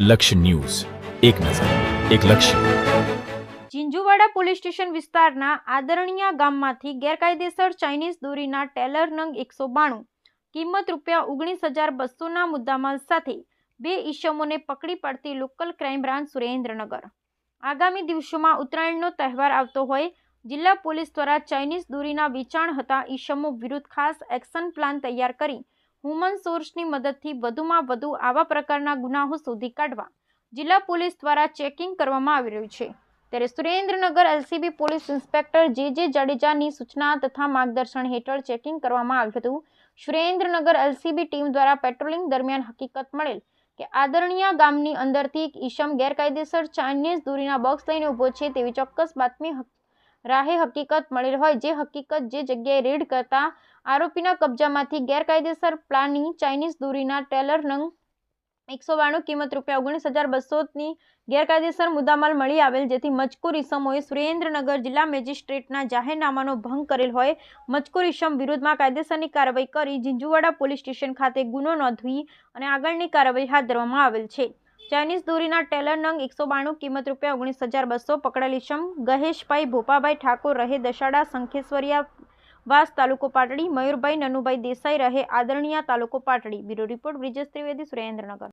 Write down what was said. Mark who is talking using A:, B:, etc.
A: લક્ષ્ય ન્યૂઝ, એક નજર, એક લક્ષ્ય.
B: ઝીંઝુવાડા પોલીસ સ્ટેશન વિસ્તારના આદરણીયા ગામમાંથી ગેરકાયદેસર ચાઇનીઝ દોરીના ટેલર નંગ 192, કિંમત ₹19,200ના મુદ્દામાલ સાથે 2 ઈસમોને પકડી પાડતી લોકલ ક્રાઇમ બ્રાન્ચ સુરેન્દ્રનગર. આગામી દિવસોમાં ઉત્તરાયણનો તહેવાર આવતો હોય, જિલ્લા પોલીસ દ્વારા ચાઇનીઝ દોરીના વેચાણ હતા ઈસમો વિરુદ્ધ ખાસ એક્શન પ્લાન તૈયાર કરી હ્યુમન સોર્સની મદદથી વધુમાં વધુ આવા પ્રકારના ગુનાઓ શોધી કાઢવા જિલ્લા પોલીસ દ્વારા ચેકિંગ કરવામાં આવી રહ્યું છે. ત્યારે સુરેન્દ્રનગર એલસીબી પોલીસ ઇન્સ્પેક્ટર જે જાડેજાની સૂચના તથા માર્ગદર્શન હેઠળ ચેકિંગ કરવામાં આવ્યું હતું. સુરેન્દ્રનગર એલસીબી ટીમ દ્વારા પેટ્રોલિંગ દરમિયાન હકીકત મળેલ કે આદરણીયા ગામની અંદરથી એક ઈસમ ગેરકાયદેસર ચાઇનીઝ દોરીના બોક્સ લઈને ઊભો છે તેવી ચોક્કસ બાતમી રાહે હકીકત મળેલ હોય, જે હકીકત જે જગ્યાએ રેડ કરતા આરોપીના કબજામાંથી ગેરકાયદેસર પ્લાની ચાઇનીઝ દોરીના ટેલર નંગ 192 કિંમત ₹19,200ની ગેરકાયદેસર મુદ્દામાલ મળી આવેલ, જેથી મજકૂર ઈસમોએ સુરેન્દ્રનગર જિલ્લા મેજિસ્ટ્રેટના જાહેરનામાનો ભંગ કરેલ હોય મજકૂર ઈસમ વિરુદ્ધમાં કાયદેસરની કાર્યવાહી કરી ઝીંઝુવાડા પોલીસ સ્ટેશન ખાતે ગુનો નોંધવી અને આગળની કાર્યવાહી હાથ ધરવામાં આવેલ છે. ચાઇનીઝ દોરીના ટેલર નંગ 192 કિંમત ₹19,200 પકડાયેલ ઈસમ ગહેશભાઈ ભોપાભાઈ ઠાકોર રહે દશાડા શંખેશ્વરિયા વાસ તાલુકો પાટડી, મયુરભાઈ નનુભાઈ દેસાઈ રહે આદરણીયા તાલુકો પાટડી. Bureau report Brijesh Trivedi, Surendranagar.